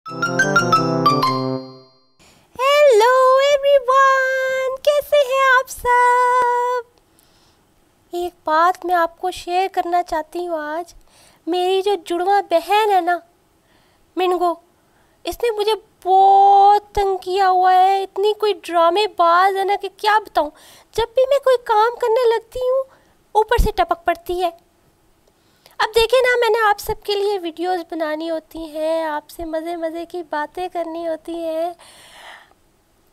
Hello everyone, कैसे हैं आप सब। एक बात मैं आपको शेयर करना चाहती हूँ आज। मेरी जो जुड़वा बहन है ना, मिनगो, इसने मुझे बहुत तंग किया हुआ है। इतनी कोई ड्रामेबाज है ना कि क्या बताऊँ। जब भी मैं कोई काम करने लगती हूँ ऊपर से टपक पड़ती है। अब देखिए ना, मैंने आप सबके लिए वीडियोस बनानी होती हैं, आपसे मज़े मज़े की बातें करनी होती हैं,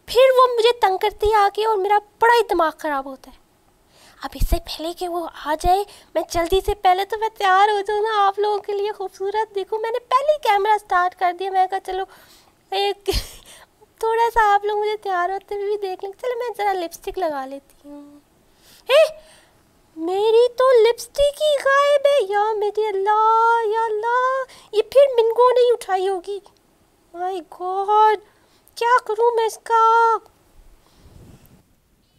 फिर वो मुझे तंग करती है आके और मेरा बड़ा ही दिमाग ख़राब होता है। अब इससे पहले कि वो आ जाए, मैं जल्दी से पहले तो मैं तैयार हो जाऊँ ना आप लोगों के लिए खूबसूरत दिखूँ। मैंने पहले ही कैमरा स्टार्ट कर दिया। मैं कहा चलो एक थोड़ा सा आप लोग मुझे तैयार होते हुए भी देख लेंगे। चलो मैं ज़रा लिपस्टिक लगा लेती हूँ। हे, मेरी तो लिपस्टिक ही गायब है। या मेरी अल्लाह, या अल्लाह, ये फिर मिनगो नहीं उठाई होगी। माय गॉड, क्या करूँ मैं इसका।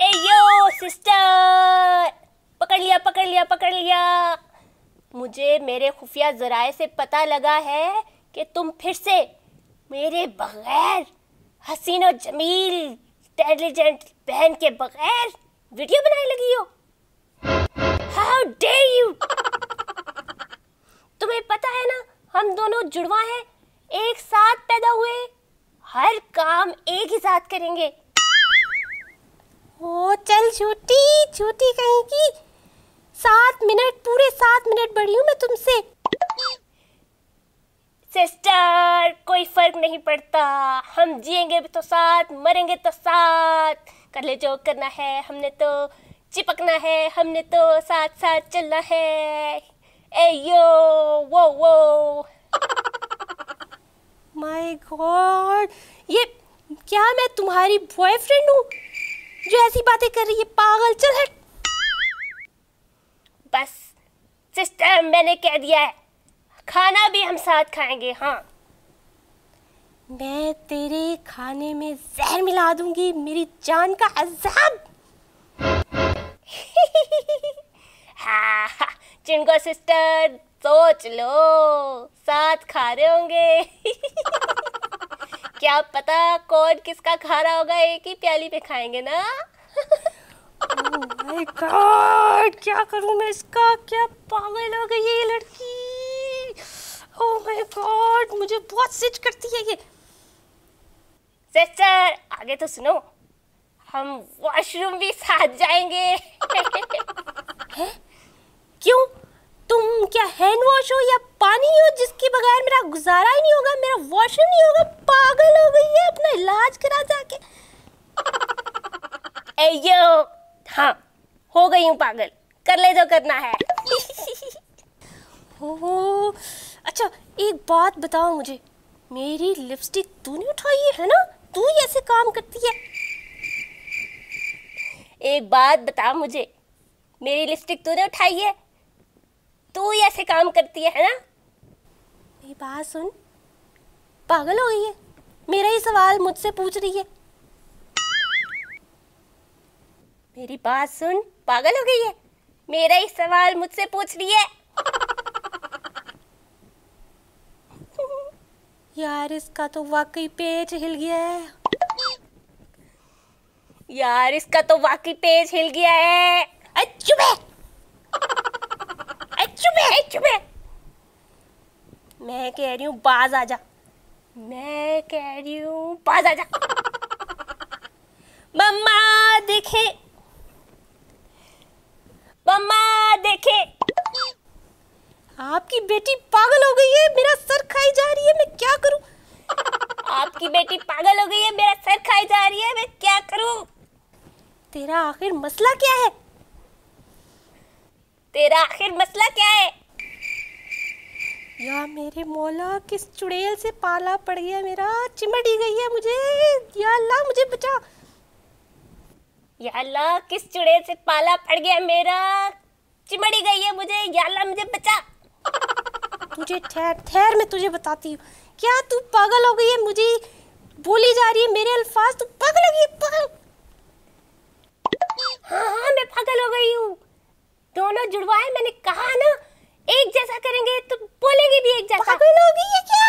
ए यो सिस्टर, पकड़ लिया पकड़ लिया पकड़ लिया। मुझे मेरे खुफिया जराए से पता लगा है कि तुम फिर से मेरे बगैर, हसीन और जमील इंटेलिजेंट बहन के बगैर वीडियो बनाने लगी हो। How dare you. तुम्हें पता है ना, हम दोनों जुड़वा हैं, एक साथ पैदा हुए, हर काम एक ही साथ करेंगे। ओ चल छोटी छोटी कहीं की, 7 मिनट, पूरे 7 मिनट बड़ी हूँ मैं तुमसे। सिस्टर, कोई फर्क नहीं पड़ता। हम जिएंगे भी तो साथ, मरेंगे तो साथ। कर ले जो करना है, हमने तो चिपकना है, हमने तो साथ साथ चलना है। ए यो वो माय गॉड, ये क्या मैं तुम्हारी बॉयफ्रेंड हूँ जो ऐसी बातें कर रही है? पागल, चल हट। बस सिस्टर, मैंने कह दिया है, खाना भी हम साथ खाएंगे। हाँ, मैं तेरे खाने में जहर मिला दूंगी, मेरी जान का अज़ाब। हाँ हाँ, चिंगो सिस्टर, सोच लो, साथ खा रहे होंगे। क्या पता कौन किसका खा रहा होगा, एक ही प्याली पे खाएंगे ना। ओह माय गॉड, क्या करूं मैं इसका। क्या पागल हो गई है ये लड़की। ओह माय गॉड, मुझे बहुत सिच करती है ये। सिस्टर, आगे तो सुनो, हम वॉशरूम भी साथ जाएंगे। है? क्यों? तुम क्या हैंड वॉश हो या पानी हो जिसके बगैर मेरा गुजारा ही नहीं होगा, मेरा वॉशरूम नहीं होगा? पागल हो गई है, अपना इलाज करा जाके। ए यो, हाँ, हो गई हूँ पागल, कर ले जो करना है। ओह अच्छा, एक बात बताओ मुझे, मेरी लिपस्टिक तूने उठाई है ना? तू ही ऐसे काम करती है। एक बात बता मुझे, मेरी लिपस्टिक तूने उठाई है? तू ही ऐसे काम करती है ना? मेरी बात सुन, पागल हो गई है? मेरा ही सवाल मुझसे पूछ रही है। मेरी बात सुन, पागल हो गई है? मेरा ही सवाल मुझसे पूछ रही है। यार इसका तो वाकई पेट हिल गया है। यार इसका तो वाकई पेज हिल गया है। चुप है, चुप है। मैं कह रही हूँ बाज आजा। मैं कह रही हूँ बाज आजा। मम्मा देखे, मम्मा देखे। आपकी बेटी पागल हो गई है, मेरा सर खाई जा रही है, मैं क्या करूँ? आपकी बेटी पागल हो गई है, मेरा सर खाई जा रही है, मैं क्या करूँ? तेरा आखिर मसला क्या है? तेरा आखिर मसला क्या है? या मेरे मौला, किस चुड़ैल से पाला पड़ गया मेरा, चिमट ही गई है मुझे। या अल्लाह मुझे बचा। या अल्लाह, किस चुड़ैल से पाला पड़ गया मेरा, चिमड़ी गई है मुझे, या अल्लाह मुझे बचा। तुझे ठहर ठहर, मैं तुझे बताती हूँ। क्या तू पागल हो गई है? मुझे बोली जा रही है मेरे अल्फाज, तू पागल हो गई है, पागल। हाँ हाँ, मैं पागल हो गई हूँ। दोनों जुड़वाए, मैंने कहा ना, एक जैसा करेंगे तो बोलेंगे भी एक जैसा। पागल हो गई है क्या?